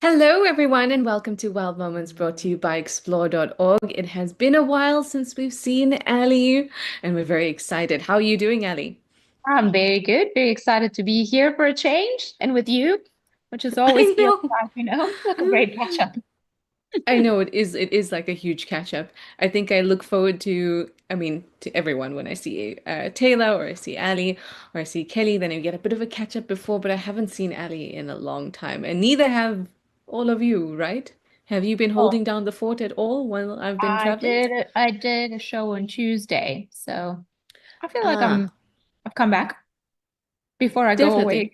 Hello, everyone, and welcome to Wild Moments brought to you by explore.org. It has been a while since we've seen Ali, and we're very excited. How are you doing, Ali? I'm very good, very excited to be here for a change and with you, which is always I feels know. like, like a great catch up. I know it is like a huge catch up. I think I look forward to, to everyone when I see Taylor or I see Ali or I see Kelly, then I get a bit of a catch up before, but I haven't seen Ali in a long time, and neither have all of you, right? Have you been Oh, holding down the fort at all while I've been I traveling? did I did a show on Tuesday, so I feel like Ah, I've come back before I go away.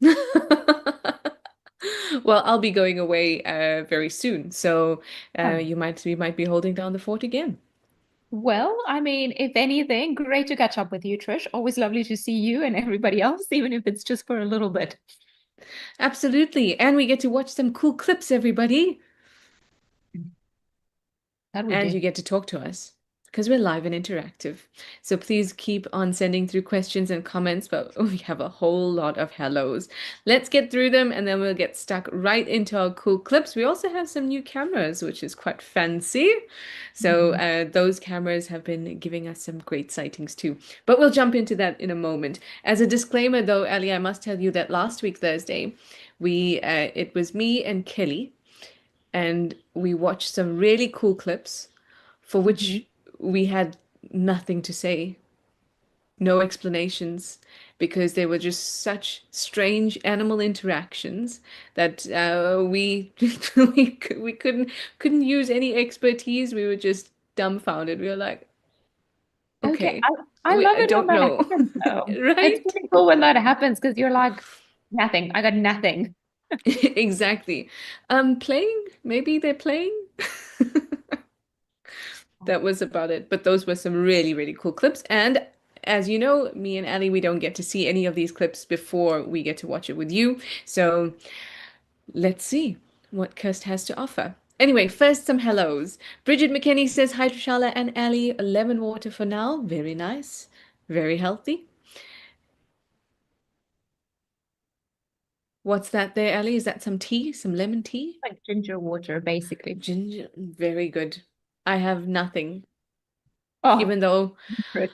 definitely. Well, I'll be going away very soon, so Oh. we might be holding down the fort again. Well, I mean, if anything, great to catch up with you, Trish. Always lovely to see you and everybody else, even if it's just for a little bit. Absolutely, and we get to watch some cool clips, everybody. That we And do. you get to talk to us because we're live and interactive. So please keep on sending through questions and comments, but we have a whole lot of hellos. Let's get through them and then we'll get stuck right into our cool clips. We also have some new cameras, which is quite fancy. So Mhm. those cameras have been giving us some great sightings too. But we'll jump into that in a moment. As a disclaimer, though, Ali, I must tell you that last week, Thursday, it was me and Kelly and we watched some really cool clips for Mhm. which we had nothing to say, no explanations, because they were just such strange animal interactions that we couldn't use any expertise. We were just dumbfounded. We were like, Okay, okay, I love I it when don't that know, happens though. It's right? pretty cool when that happens because you're like, nothing. I got nothing. Exactly. Playing, maybe they're playing. That was about it. But those were some really, really cool clips. And as you know, me and Ali, we don't get to see any of these clips before we get to watch it with you. So let's see what Kirst has to offer. Anyway, first some hellos. Bridget McKinney says hi to Shala and Ali. Lemon water for now. Very nice. Very healthy. What's that there, Ali? Is that some tea? Some lemon tea? Like ginger water, basically. Ginger. Very good. I have nothing. Oh, Even though great.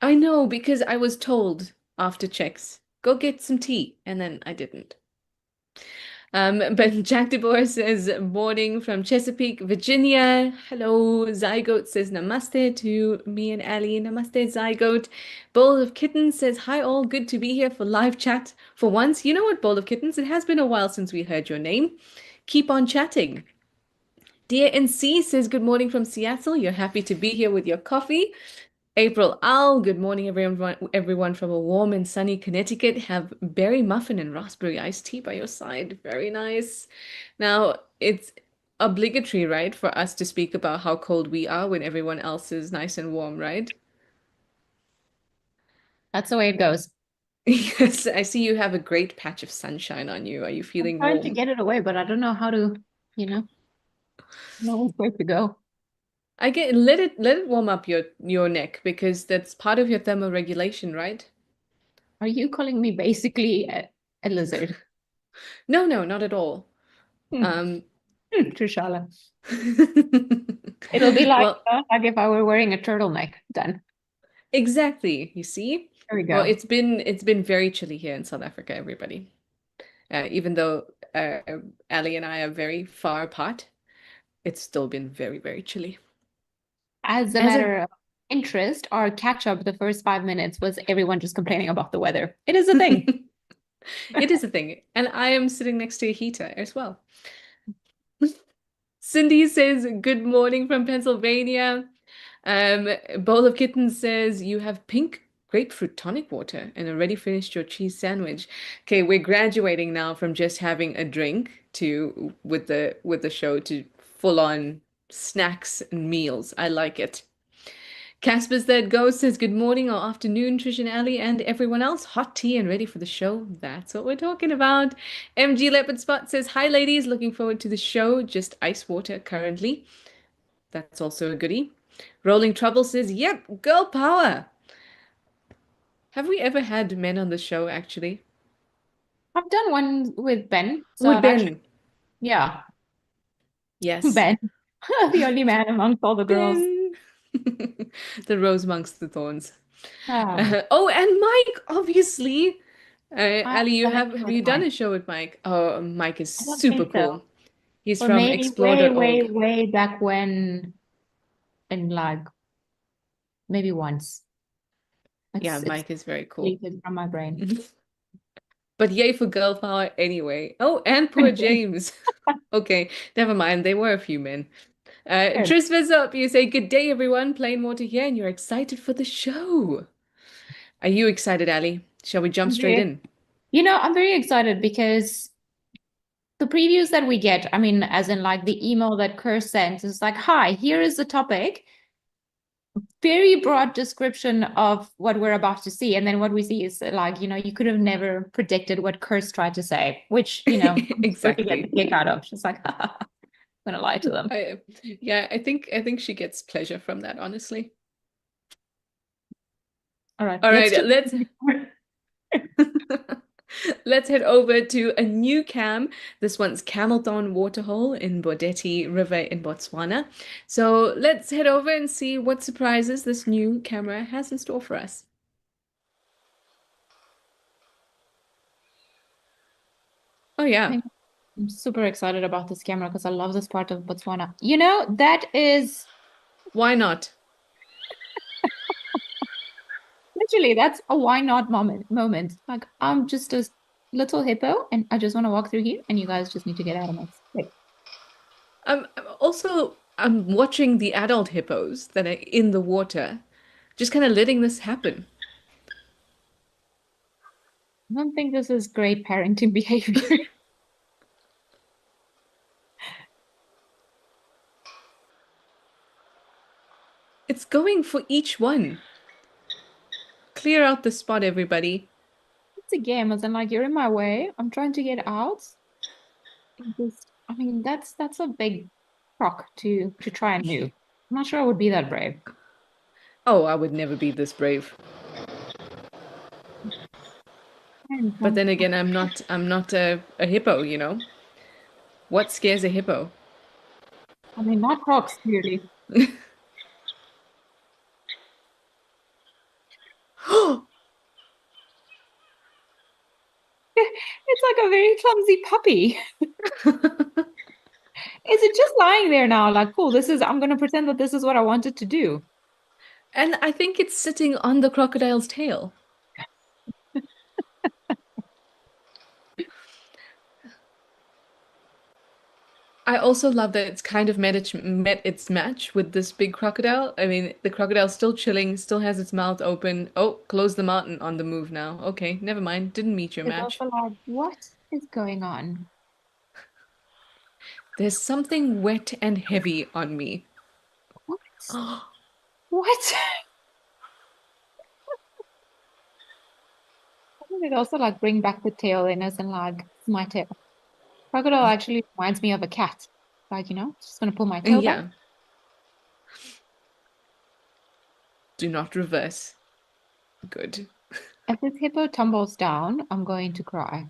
I know because I was told after checks, go get some tea, and then I didn't. But Jack DeBoer says morning from Chesapeake, Virginia. Hello, Zygote says namaste to me and Ali. Namaste, Zygote. Bowl of Kittens says hi all, good to be here for live chat for once. You know what, Bowl of Kittens? It has been a while since we heard your name. Keep on chatting. Dear NC says good morning from Seattle. You're happy to be here with your coffee. April Owl, good morning, everyone from a warm and sunny Connecticut. Have berry muffin and raspberry iced tea by your side. Very nice. Now, it's obligatory, right, for us to speak about how cold we are when everyone else is nice and warm, right? That's the way it goes. Yes, I see you have a great patch of sunshine on you. Are you I'm feeling trying to warm? get it away, but I don't know how to, you know, know which way to go. I get let it warm up your neck because that's part of your thermoregulation, right? Are you calling me basically a lizard? No, no, not at all. Hmm. Um, Trishala. It'll be like, well, like if I were wearing a turtleneck. Done. exactly. You see? There we Well, go. it's been very chilly here in South Africa, everybody. Even though Ali and I are very far apart, it's still been very, very chilly. As a As a matter of interest, our catch up the first 5 minutes was everyone just complaining about the weather. It is a thing. it is a thing, and I am sitting next to a heater as well. Cindy says, "Good morning from Pennsylvania." Bowl of Kittens says, "You have pink grapefruit tonic water and already finished your cheese sandwich." Okay, we're graduating now from just having a drink to with the show to full on snacks and meals. I like it. Casper's That Ghost says, "Good morning or afternoon, Trish and Ali, and everyone else. Hot tea and ready for the show. That's what we're talking about." MG Leopard Spot says, "Hi, ladies. Looking forward to the show. Just ice water currently." That's also a goodie. Rolling Trouble says, "Yep, girl power." Have we ever had men on the show, actually? I've done one with Ben, so With I'd actually Ben. Yeah. Yes. Ben, the only man amongst all the girls. Ben. The rose amongst the thorns. Ah, Oh, and Mike, obviously. I've Ali, done a have show with you done Mike. a show with Mike? Oh, Mike is I don't super think so. cool. He's Or from maybe way, way, explore.org. way back when, in like maybe once. Yeah, It's Mike is very cool. deleted from my brain. But yay for girl power anyway. Oh, and poor James. Okay, never mind. There were a few men. Fair. Tris, what's up? You say, good day, everyone. Plain water here, and you're excited for the show. Are you excited, Ali? Shall we jump I'm straight very, in? I'm very excited because the previews that we get, I mean, as in like the email that Kerr sent, is like, hi, here is the topic. Very broad description of what we're about to see. And then what we see is like, you could have never predicted what Kerr's tried to say, which, I'm sure she gets a Exactly. kick out of. She's like, I'm gonna lie to them. Yeah, I think she gets pleasure from that, honestly. All right, All let's right, do let's head over to a new cam. This one's Camel Thorn Waterhole in Bodeti River in Botswana. So let's head over and see what surprises this new camera has in store for us. Oh yeah, I'm super excited about this camera because I love this part of Botswana. That is why not? literally that's a why not moment. Like I'm just a little hippo and I just want to walk through here and you guys just need to get out of my way. I'm watching the adult hippos that are in the water, just kind of letting this happen. I don't think this is great parenting behavior. It's going for each one. Clear out the spot, everybody. It's a game, as in like you're in my way. I'm trying to get out. I mean, that's a big rock to try and move. I'm not sure I would be that brave. Oh, I would never be this brave. But then again, I'm not a hippo, you know? What scares a hippo? I mean, not crocs, clearly. It's like a very clumsy puppy. Is it just lying there now? Like, cool, I'm gonna pretend that this is what I wanted to do. And I think it's sitting on the crocodile's tail. I also love that it's kind of met its match with this big crocodile. I mean, the crocodile's still chilling, still has its mouth open. Oh, close the mountain on the move now. Okay, never mind. Didn't meet your It's match. also like, what is going on? There's something wet and heavy on me. What? What? I think it also like bring back the tail in as in like it's my tail. Crocodile actually reminds me of a cat. Like, just gonna pull my tail back. Yeah, do not reverse. Good. If this hippo tumbles down, I'm going to cry.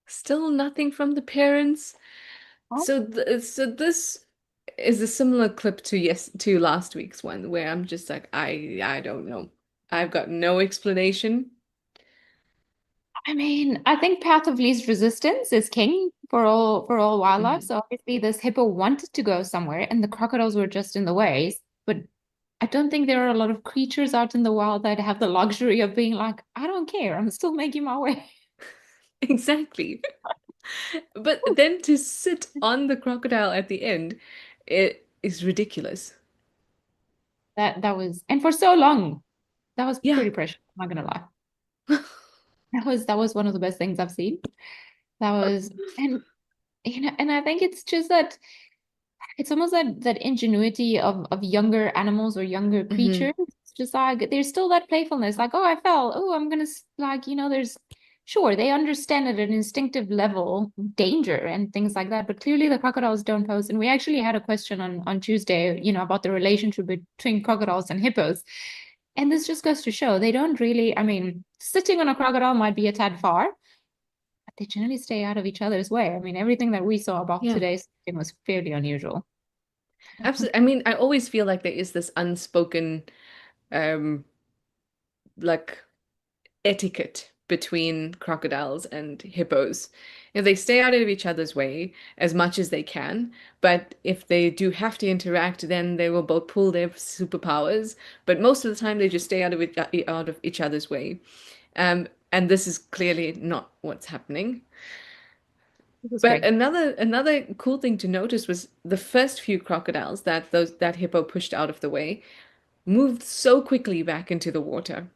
Still nothing from the parents. Oh, So this is a similar clip to last week's one where I'm just like I don't know. I've got no explanation. I mean, I think path of least resistance is king for all wildlife. Mhm. So obviously this hippo wanted to go somewhere and the crocodiles were just in the way. But I don't think there are a lot of creatures out in the wild that have the luxury of being like, I don't care, I'm still making my way. Exactly. But then to sit on the crocodile at the end, it is ridiculous. That was, and for so long, that was Yeah. pretty precious. I'm not gonna lie. That was one of the best things I've seen. That was, and I think it's just that it's almost that ingenuity of younger animals or younger Hmm. creatures. It's just like there's still that playfulness, like, oh, I fell. Oh, I'm gonna like, there's sure they understand at an instinctive level danger and things like that, but clearly the crocodiles don't pose. And we actually had a question on Tuesday, about the relationship between crocodiles and hippos. And this just goes to show they don't really, I mean, sitting on a crocodile might be a tad far, but they generally stay out of each other's way. I mean, everything that we saw about Yeah, today's sitting was fairly unusual. absolutely. I mean, I always feel like there is this unspoken, um, like etiquette between crocodiles and hippos. You know, they stay out of each other's way as much as they can, but if they do have to interact, then they will both pull their superpowers. But most of the time, they just stay out of each other's way. And this is clearly not what's happening. This is But great. another cool thing to notice was the first few crocodiles that hippo pushed out of the way moved so quickly back into the water.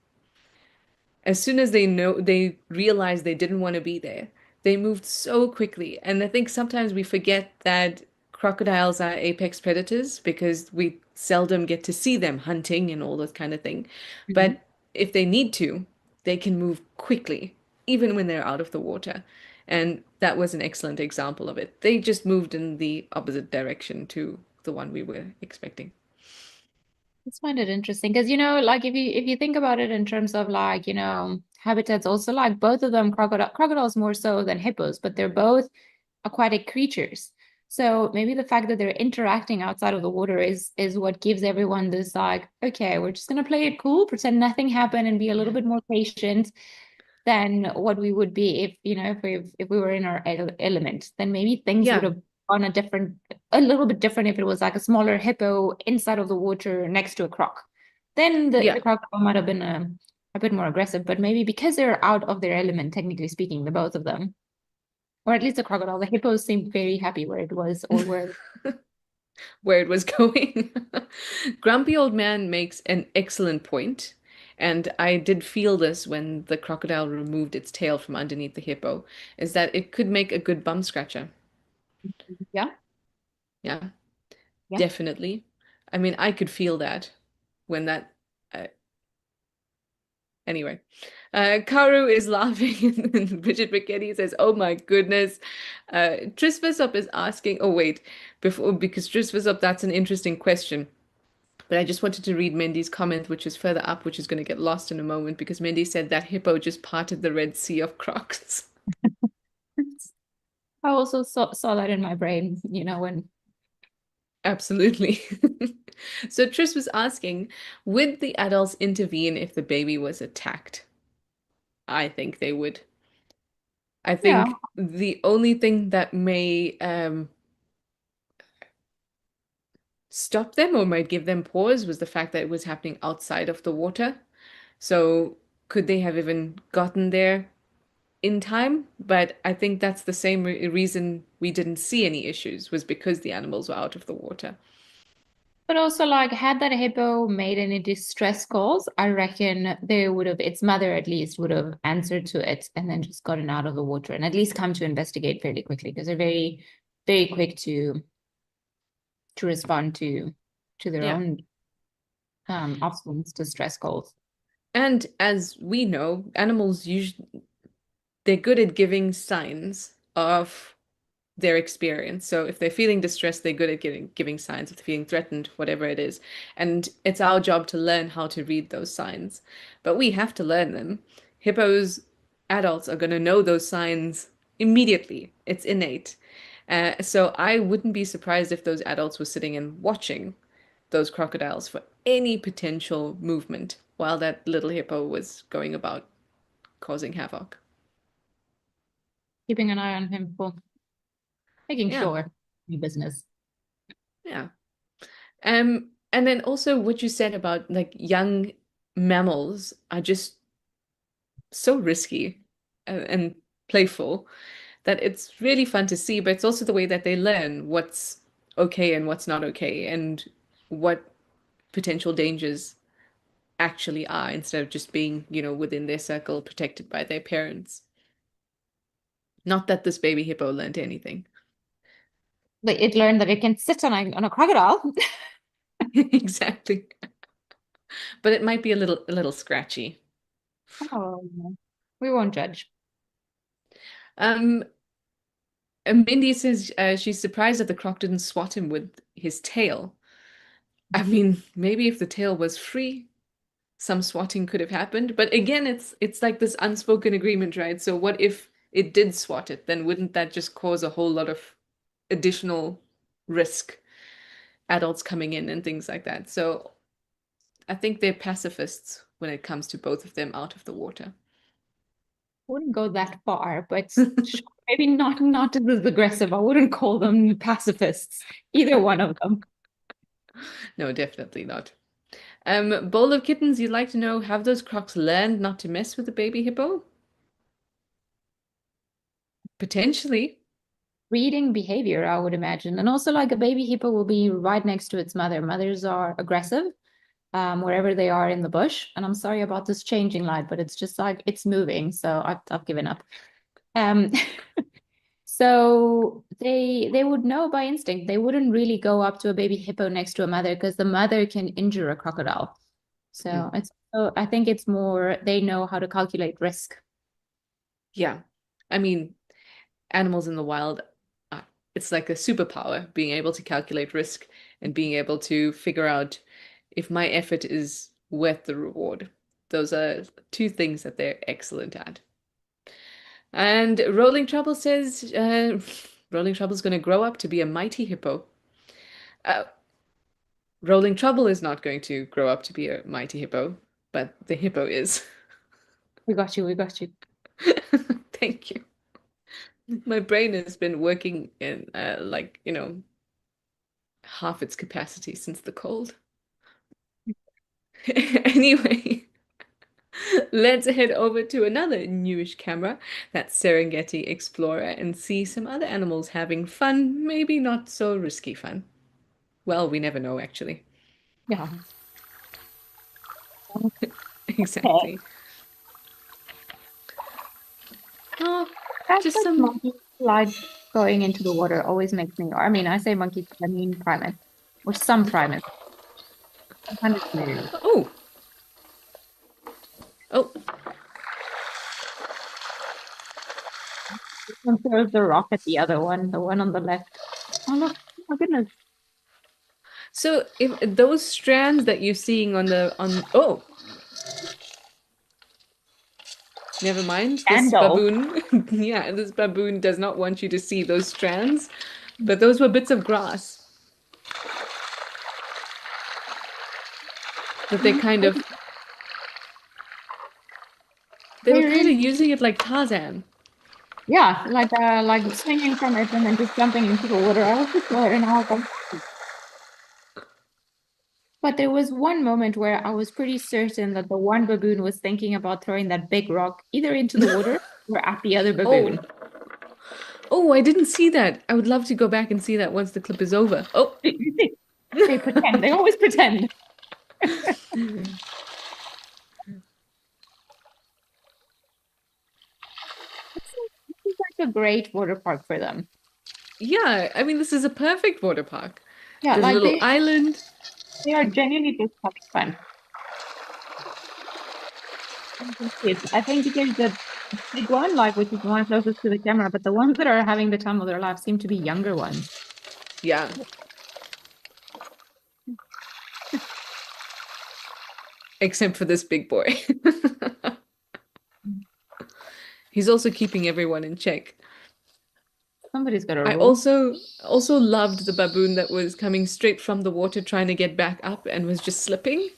As soon as they realized they didn't want to be there, they moved so quickly. And I think sometimes we forget that crocodiles are apex predators because we seldom get to see them hunting and all that kind of thing. Mhm. But if they need to, they can move quickly, even when they're out of the water. And that was an excellent example of it. They just moved in the opposite direction to the one we were expecting. Just find it interesting because like if you think about it in terms of like habitats, also like both of them crocodiles more so than hippos, but they're both aquatic creatures. So maybe the fact that they're interacting outside of the water is what gives everyone this like, okay, we're just gonna play it cool, pretend nothing happened, and be a little Yeah. bit more patient than what we would be if if we were in our element. Then maybe things would Yeah. have gone a little bit different if it was like a smaller hippo inside of the water next to a croc. Then the Yeah. crocodile might have been a bit more aggressive, but maybe because they're out of their element, technically speaking, the both of them, or at least the crocodile, the hippos seemed very happy where it was or where. Where it was going. Grumpy Old Man makes an excellent point, and I did feel this when the crocodile removed its tail from underneath the hippo, is that it could make a good bum scratcher. Yeah, Yeah, yeah. definitely. I mean, I could feel that when that. Uh, anyway, Karu is laughing, and Bridget McKinney says, "Oh my goodness." Trisvasop is asking. Oh wait, before because Trisvasop, that's an interesting question. But I just wanted to read Mendy's comment, which is further up, which is going to get lost in a moment, because Mendy said that hippo just parted the Red Sea of crocs. I also saw that in my brain, when Absolutely. So Tris was asking, would the adults intervene if the baby was attacked? I think they would. I yeah. think the only thing that may stop them or might give them pause was the fact that it was happening outside of the water. So could they have even gotten there in time? But I think that's the same reason we didn't see any issues was because the animals were out of the water. But also, like, had that hippo made any distress calls, I reckon they would have, its mother at least, would have answered to it and then just gotten out of the water and at least come to investigate fairly quickly because they're very, very quick to respond to their Yeah. own offspring's distress calls. And as we know, animals usually they're good at giving signs of their experience. So if they're feeling distressed, they're good at giving signs. If they're feeling threatened, whatever it is. And it's our job to learn how to read those signs. But we have to learn them. Hippos, adults are going to know those signs immediately. It's innate. So I wouldn't be surprised if those adults were sitting and watching those crocodiles for any potential movement while that little hippo was going about causing havoc. Keeping an eye on him for making Yeah, sure your business. yeah. And then also what you said about like young mammals are just so risky and playful that it's really fun to see, but it's also the way that they learn what's okay and what's not okay and what potential dangers actually are instead of just being, within their circle protected by their parents. Not that this baby hippo learned anything. Like it learned that it can sit on a crocodile. Exactly. But it might be a little scratchy. Oh, we won't judge. Um, and Mindy says she's surprised that the croc didn't swat him with his tail. I mean, maybe if the tail was free, some swatting could have happened. But again, it's like this unspoken agreement, right? So what if it did swat it? Then wouldn't that just cause a whole lot of additional risk, adults coming in and things like that? So I think they're pacifists when it comes to both of them out of the water. Wouldn't go that far, but sure, maybe not as aggressive. I wouldn't call them pacifists, either one of them. No, definitely not. Bowl of kittens, you'd like to know, have those crocs learned not to mess with the baby hippo? Potentially. Reading behavior, I would imagine. And also like a baby hippo will be right next to its mother. Mothers are aggressive, wherever they are in the bush. And I'm sorry about this changing light, but it's just like it's moving. So I've given up. Um, so they would know by instinct. They wouldn't really go up to a baby hippo next to a mother because the mother can injure a crocodile. Mm. So I think it's more they know how to calculate risk. Yeah. I mean, animals in the wild, uh, it's like a superpower, being able to calculate risk and being able to figure out if my effort is worth the reward. Those are two things that they're excellent at. And Rolling Trouble says, Rolling Trouble's going to grow up to be a mighty hippo. Uh, Rolling Trouble is not going to grow up to be a mighty hippo, but the hippo is. We got you. We got you. Thank you. My brain has been working in half its capacity since the cold. Anyway, let's head over to another newish camera, that's Serengeti Explorer, and see some other animals having fun, maybe not so risky fun. Well, we never know, actually. Yeah. Okay. Exactly. Oh, That's just like some. monkey like going into the water always makes me, I mean, I say monkeys, I mean primates, or some primates. I find it hilarious. Oh, oh. One throws the rock at the other one, the one on the left. Oh look, oh my goodness. So if those strands that you're seeing on, never mind. This Scandal. baboon, yeah, this baboon does not want you to see those strands, but those were bits of grass that they They were kind of really, using it like Tarzan. yeah, like swinging from it and then just jumping into the water. I was just there and I was like, but there was one moment where I was pretty certain that the one baboon was thinking about throwing that big rock either into the water or at the other Oh, baboon. oh, I didn't see that. I would love to go back and see that once the clip is over. Oh, They pretend. They always pretend. It's like a great water park for them. yeah, I mean, this is a perfect water park. Yeah, There's a like little island. they are genuinely just having fun. Kids. I think because the big one, like which is the one closest to the camera, but the ones that are having the time of their life seem to be younger ones. Yeah, except for this big boy. He's also keeping everyone in check. Somebody's got a I rule. also loved the baboon that was coming straight from the water trying to get back up and was just slipping.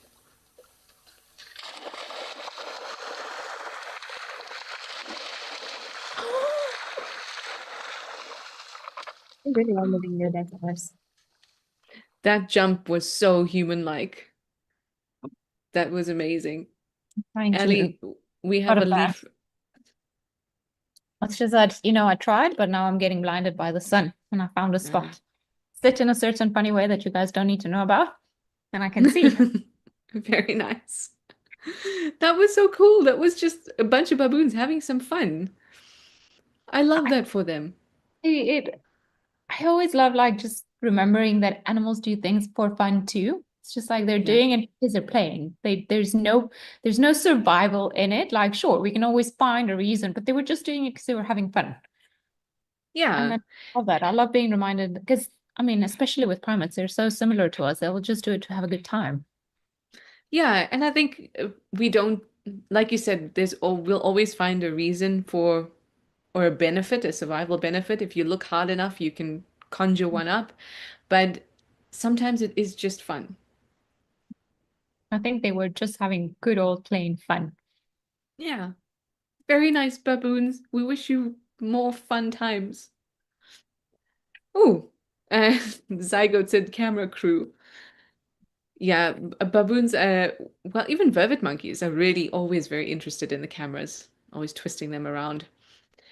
They really are living their best lives. That jump was so human-like. That was amazing. Trying to Ellie, we got have a a bath. leaf. It's just that, I tried, but now I'm getting blinded by the sun and I found a Ah. spot. Sit in a certain funny way that you guys don't need to know about, and I can see. Very nice. That was so cool. That was just a bunch of baboons having some fun. I love I, that for them. it, I always love like just remembering that animals do things for fun too. It's just like they're Yeah. doing it because they're playing. There's no survival in it. Like, sure, we can always find a reason, but they were just doing it because they were having fun. And Yeah. I love that. I love being reminded because I mean, especially with primates, they're so similar to us. They'll just do it to have a good time. Yeah, and I think we don't, like you said, we'll always find a reason for or a benefit, a survival benefit. If you look hard enough, you can conjure one up. But sometimes it is just fun. I think they were just having good old plain fun. Yeah. Very nice, baboons. We wish you more fun times. Ooh, Zygote said camera crew. Yeah, baboons, well, even vervet monkeys are really always very interested in the cameras, always twisting them around.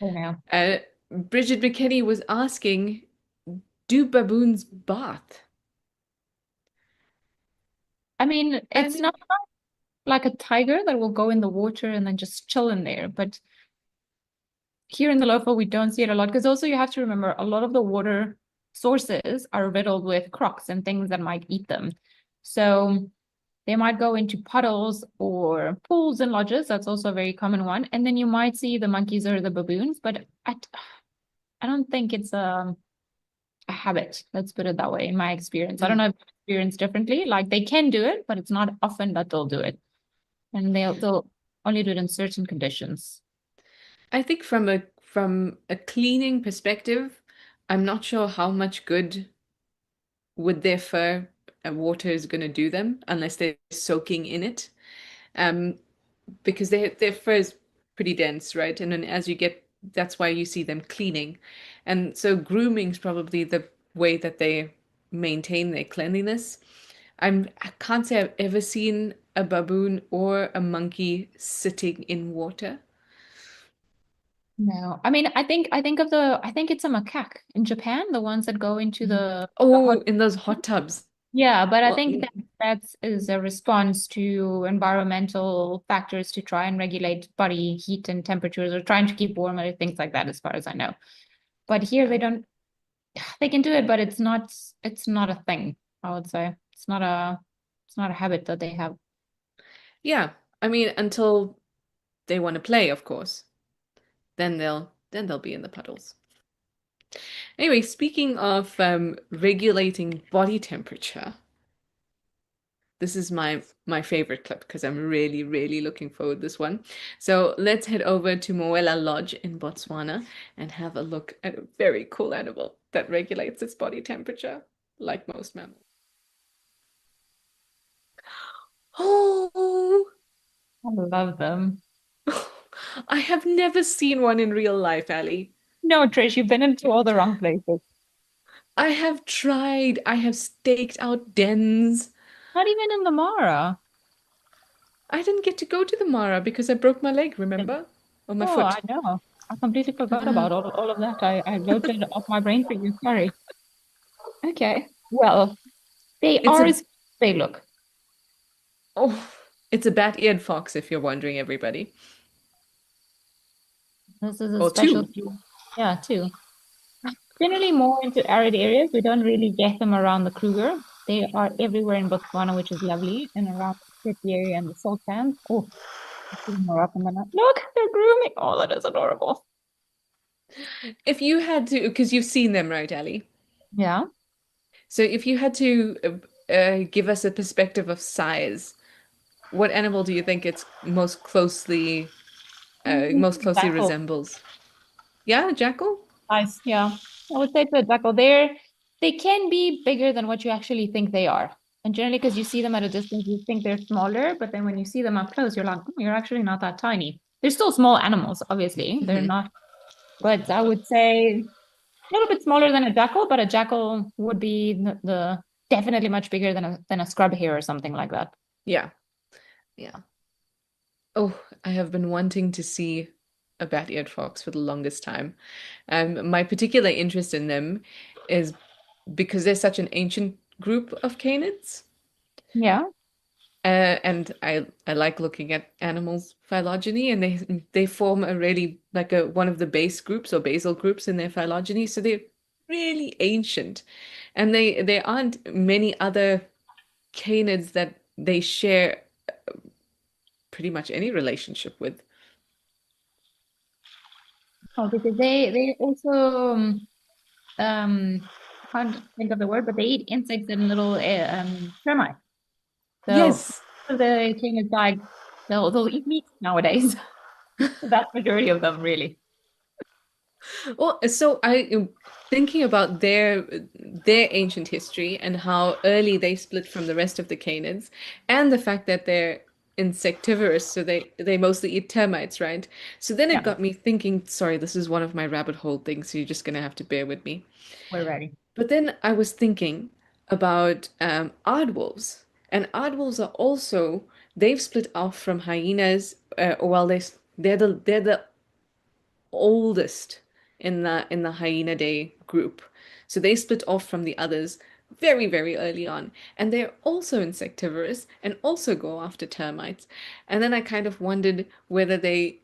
Oh, yeah. Uh, Bridget McKinney was asking, do baboons bath? I mean, I it's not mean, like a tiger that will go in the water and then just chill in there, but here in the local, we don't see it a lot because also you have to remember a lot of the water sources are riddled with crocs and things that might eat them. So they might go into puddles or pools and lodges. That's also a very common one. And then you might see the monkeys or the baboons, but I don't think it's a habit. Let's put it that way in my experience. I don't mm, know if you experience differently. Like they can do it, but it's not often that they'll do it. And they'll only do it in certain conditions. I think from a cleaning perspective, I'm not sure how much good would their fur water is going to do them unless they're soaking in it. Um, because their fur is pretty dense, right? And then as you get, that's why you see them cleaning. And so grooming is probably the way that they maintain their cleanliness. I can't say I've ever seen a baboon or a monkey sitting in water. No, I mean, I think it's a macaque in Japan, the ones that go into Mhm. the hot. Oh, in those hot tubs. Yeah, but I Well, think that is a response to environmental factors to try and regulate body heat and temperatures or trying to keep warm or things like that, as far as I know. But here they don't, they can do it, but it's not a thing, I would say. It's not a habit that they have. yeah. I mean, until they want to play, of course. Then they'll be in the puddles. Anyway, speaking of regulating body temperature, this is my favorite clip because I'm really, really looking forward to this one. So let's head over to Moela Lodge in Botswana and have a look at a very cool animal that regulates its body temperature, like most mammals. Oh, I love them. I have never seen one in real life, Ali. No, Trish, you've been into all the wrong places. I have tried. I have staked out dens. Not even in the Mara. I didn't get to go to the Mara because I broke my leg, remember? Or my Oh, I foot. know. I completely forgot Uh, about all of that. I wrote it off my brain for you. Sorry. Okay. Well, they it's are a as they look. oh, it's a bat-eared fox if you're wondering, everybody. This is a Or two. specialty. Yeah, too. Generally more into arid areas. We don't really get them around the Kruger. They are everywhere in Botswana, which is lovely, and around the city area and the salt sands. Oh, I see more often than not. Look, they're grooming. Oh, that is adorable. If you had to, because you've seen them, right, Ali? Yeah. So if you had to give us a perspective of size, what animal do you think it's most closely Jackal. resembles? Yeah, a jackal? Nice. Yeah. I would say it's a jackal. They can be bigger than what you actually think they are. And generally, because you see them at a distance, you think they're smaller, but then when you see them up close, you're like, "Oh, you're actually not that tiny." They're still small animals, obviously. They're Hmm. not, but I would say a little bit smaller than a jackal, but a jackal would be the definitely much bigger than a scrub hare or something like that. Yeah, yeah. Oh, I have been wanting to see a bat-eared fox for the longest time. My particular interest in them is because they're such an ancient group of canids. Yeah. And I like looking at animals' phylogeny, and they form a really like a one of the base groups or basal groups in their phylogeny. So they're really ancient, and there aren't many other canids that they share pretty much any relationship with. Oh, because they also um can't think of the word, but they eat insects and little termites. So Yes. The thing is like they'll eat meat nowadays. The vast majority of them, really. Well, so I am thinking about their ancient history and how early they split from the rest of the canids, and the fact that they're insectivorous, so they mostly eat termites, right? So then it Yeah, got me thinking, sorry, this is one of my rabbit hole things, so you're just gonna have to bear with me. we're ready. But then I was thinking about aardwolves, and aardwolves are also they've split off from hyenas. Well, they're the oldest in the Hyena group. So they split off from the others very, very early on. And they're also insectivorous and also go after termites. And then I kind of wondered whether they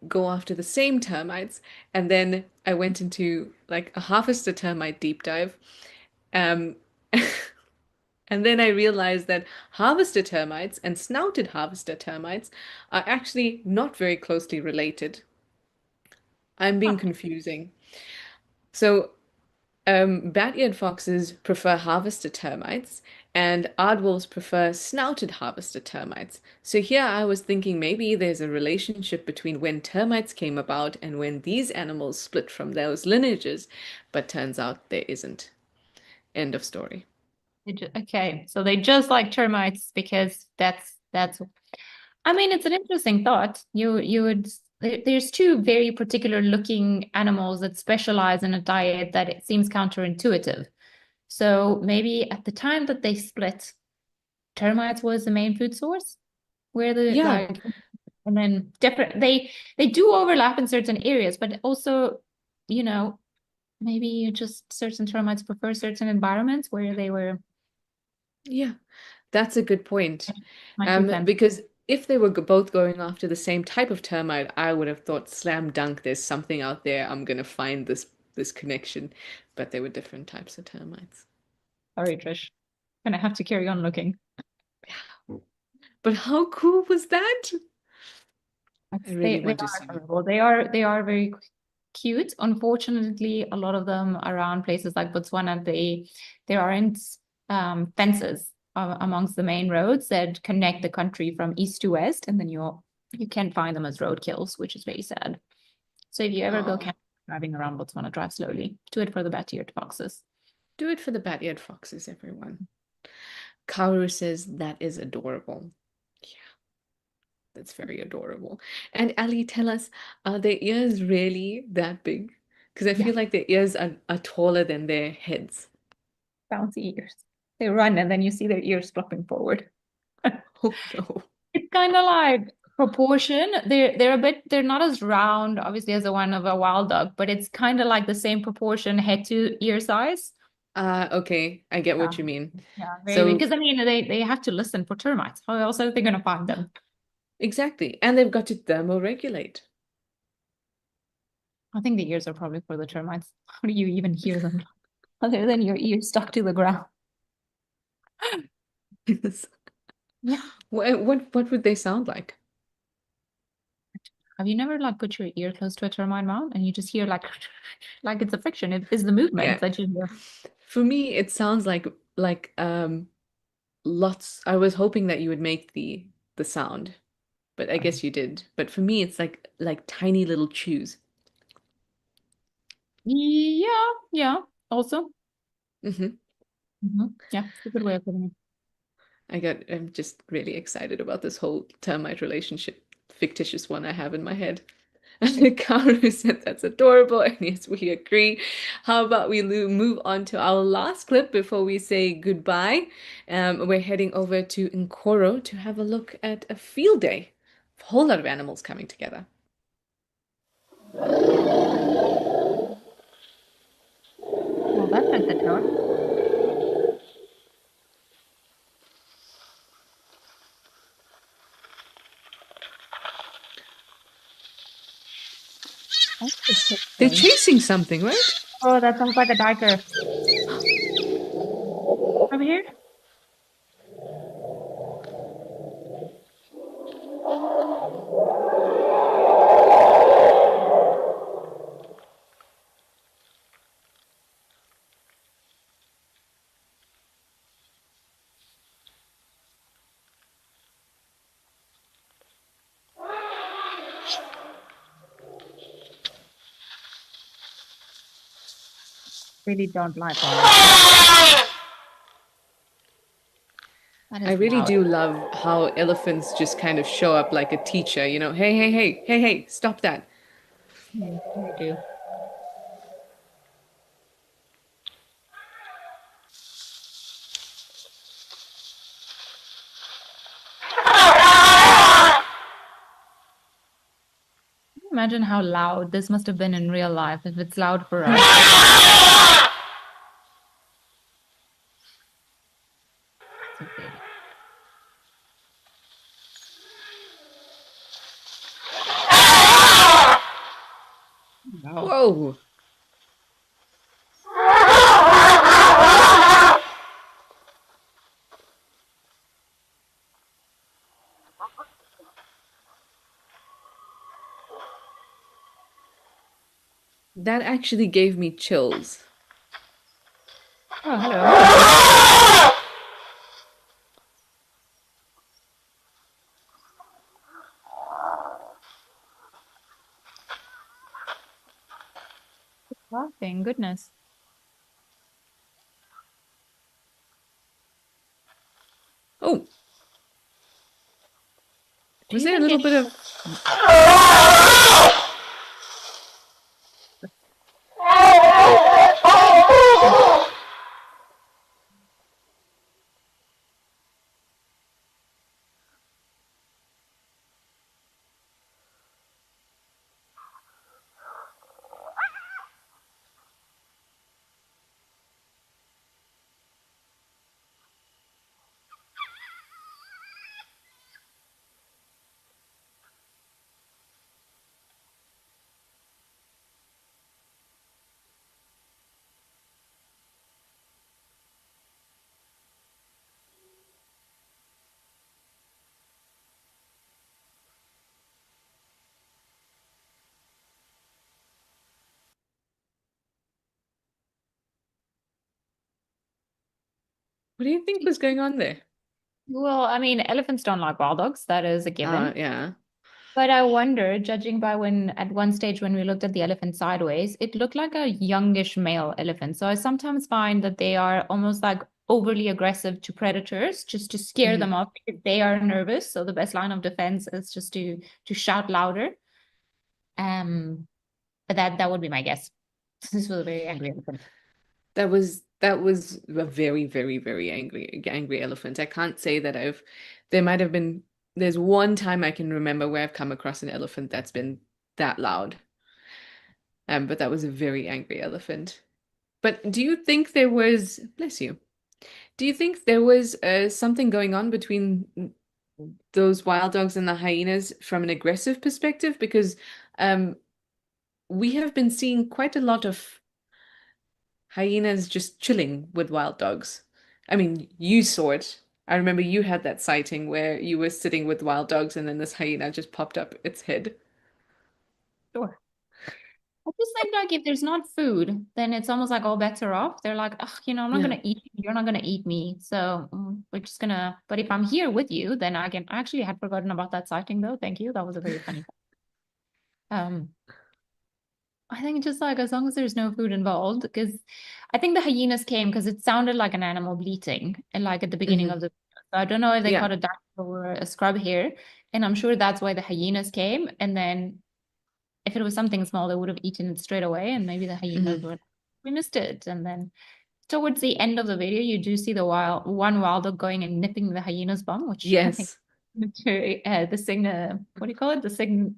go after the same termites. And then I went into like a harvester termite deep dive. Um, and then I realized that harvester termites and snouted harvester termites are actually not very closely related. I'm being Huh. confusing. So bat-eared foxes prefer harvester termites, and aardwolves prefer snouted harvester termites. So here I was thinking maybe there's a relationship between when termites came about and when these animals split from those lineages, but turns out there isn't. End of story. Okay, so they just like termites because that's. I mean, it's an interesting thought. You would there's two very particular looking animals that specialize in a diet that it seems counterintuitive. So maybe at the time that they split, termites was the main food source, where the Yeah, like, and then different they do overlap in certain areas, but also, you know, maybe just certain termites prefer certain environments where they were yeah, that's a good point. my 2 cents. Because if they were both going after the same type of termite, I would have thought slam dunk, there's something out there. I'm gonna find this connection. But they were different types of termites. Sorry, Trish. Gonna have to carry on looking. But how cool was that? I That's, really they want to are see. adorable. They are very cute. Unfortunately, a lot of them around places like Botswana, there aren't fences amongst the main roads that connect the country from east to west, and then you can't find them as roadkills, which is very sad. So if you ever go Oh, camping, driving around Botswana, drive slowly. Do it for the bat-eared foxes. do it for the bat-eared foxes, everyone. Kaoru says that is adorable. Yeah, that's very adorable. And Ali, tell us, are their ears really that big? Because I Yeah, feel like their ears are taller than their heads. bouncy ears. They run and then you see their ears flopping forward. Oh no. It's kind of like proportion. They're not as round, obviously, as the one of a wild duck, but it's kind of like the same proportion head to ear size. Okay, I get Yeah, what you mean. yeah, very big. So Because I mean, they have to listen for termites. How else are they going to find them? exactly, and they've got to thermoregulate. I think the ears are probably for the termites. How do you even hear them other than your ears stuck to the ground? Yeah. What would they sound like? Have you never like put your ear close to a termite mound and you just hear like like it's a friction? It is the movements Yeah. that you hear. For me, it sounds like lots. I was hoping that you would make the sound, but I guess you did. But for me, it's like tiny little chews. Yeah, yeah. Also, Hmm. yeah, it's a good way of putting it. I'm just really excited about this whole termite relationship, fictitious one I have in my head. And Kaoru said that's adorable, and yes, we agree. How about we move on to our last clip before we say goodbye? We're heading over to Nkoro to have a look at a field day. A whole lot of animals coming together. Well, that sets the tone. That's They're interesting. chasing something, right? Oh, that sounds like a diker. Over here? Really don't like wild. That I is really loud. do love how elephants just kind of show up like a teacher, hey, hey, hey, hey, hey, stop that. They do. Imagine how loud this must have been in real life if it's loud for us. It's okay. Wow. Whoa. That actually gave me chills. Oh, hello. Oh, thank goodness. Oh, Do was you there a think little any bit of what do you think was going on there? Well, I mean, elephants don't like wild dogs. That is a given. Yeah. But I wonder, judging by when at one stage when we looked at the elephant sideways, it looked like a youngish male elephant. So I sometimes find that they are almost like overly aggressive to predators just to scare Hmm. them off if they are nervous. So the best line of defense is just to shout louder. But that would be my guess. This was a very angry elephant. That was a very, very, very angry elephant. I can't say that there might have been there's one time I can remember where I've come across an elephant that's been that loud. But that was a very angry elephant. But do you think there was, bless you, do you think there was something going on between those wild dogs and the hyenas from an aggressive perspective? Because um, we have been seeing quite a lot of hyenas just chilling with wild dogs. I mean, you saw it. I remember you had that sighting where you were sitting with wild dogs and then this hyena just popped up its head. Sure. I just think like if there's not food, then it's almost like all bets are off. They're like, oh, I'm not Yeah. gonna eat you. You're not gonna eat me. So we're just gonna. But if I'm here with you, then I can. I actually had forgotten about that sighting though. Thank you. That was a very funny. Um, I think just like as long as there's no food involved, because I think the hyenas came because it sounded like an animal bleating, and like at the beginning Hmm. of the. So I don't know if they Yeah. caught a duck or a scrub here, and I'm sure that's why the hyenas came, and then if it was something small, they would have eaten it straight away, and maybe the hyenas Hmm. would we missed it. And then towards the end of the video, you do see the wild dog going and nipping the hyena's bum, which I think Yes. the sign what do you call it? The sign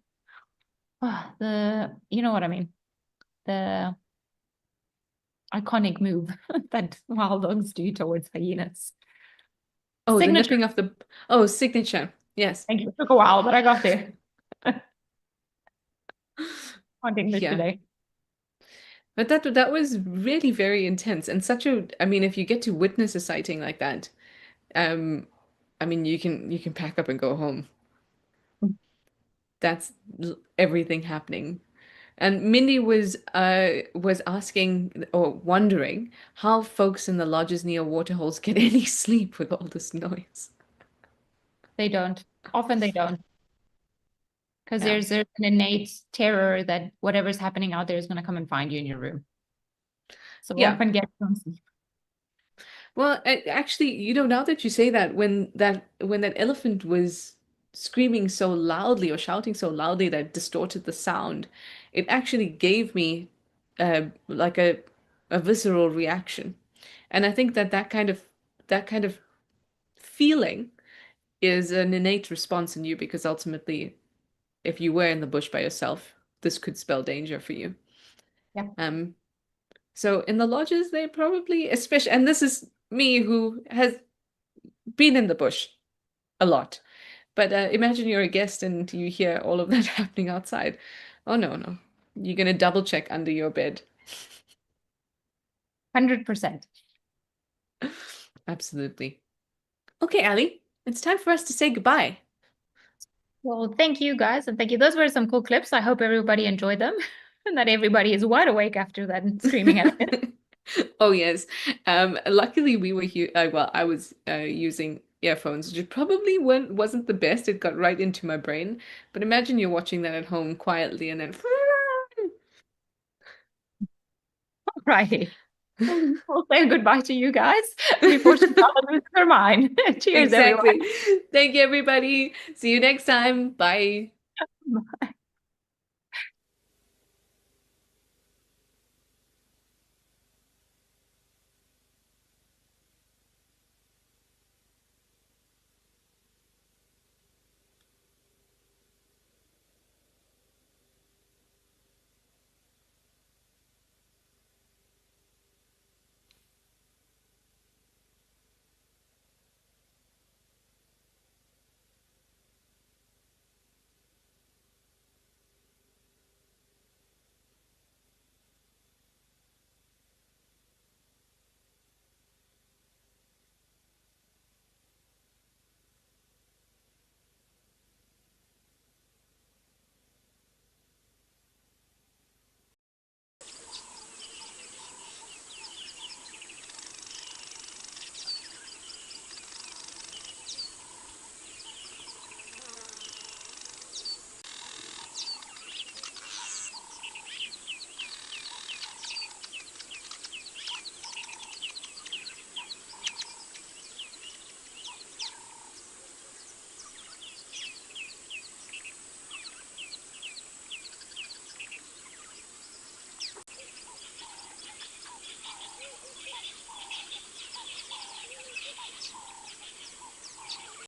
the you know what I mean? The iconic move that wild dogs do towards hyenas. Oh, the Signature. nipping of the oh, signature. Yes. Thank you. It took a while, but I got there. On English Yeah. today. But that was really very intense and such a I mean, if you get to witness a sighting like that, um, I mean, you can pack up and go home. That's everything happening. And Mindy was asking or wondering how folks in the lodges near waterholes get any sleep with all this noise. They don't. Often they don't. Because Yeah. there's an innate terror that whatever's happening out there is going to come and find you in your room. So Yeah. often get some sleep. Well, actually, now that you say that, when that elephant was screaming so loudly or shouting so loudly that it distorted the sound, it actually gave me like a visceral reaction. And I think that kind of feeling is an innate response in you because ultimately, if you were in the bush by yourself, this could spell danger for you. Yeah. Um, so in the lodges, they probably, especially, and this is me who has been in the bush a lot. But imagine you're a guest and you hear all of that happening outside. Oh no, no. You're gonna double check under your bed. 100%. Absolutely. Okay, Ali, it's time for us to say goodbye. Well, thank you guys, and thank you. Those were some cool clips. I hope everybody enjoyed them and that everybody is wide awake after that and screaming at it. Oh yes. Luckily we were here. Well, I was using earphones, which probably wasn't the best. It got right into my brain. But imagine you're watching that at home quietly and then. Righty. We'll say goodbye to you guys before she loses her mind. Cheers, everyone. Exactly. Thank you, everybody. See you next time. Bye. Bye.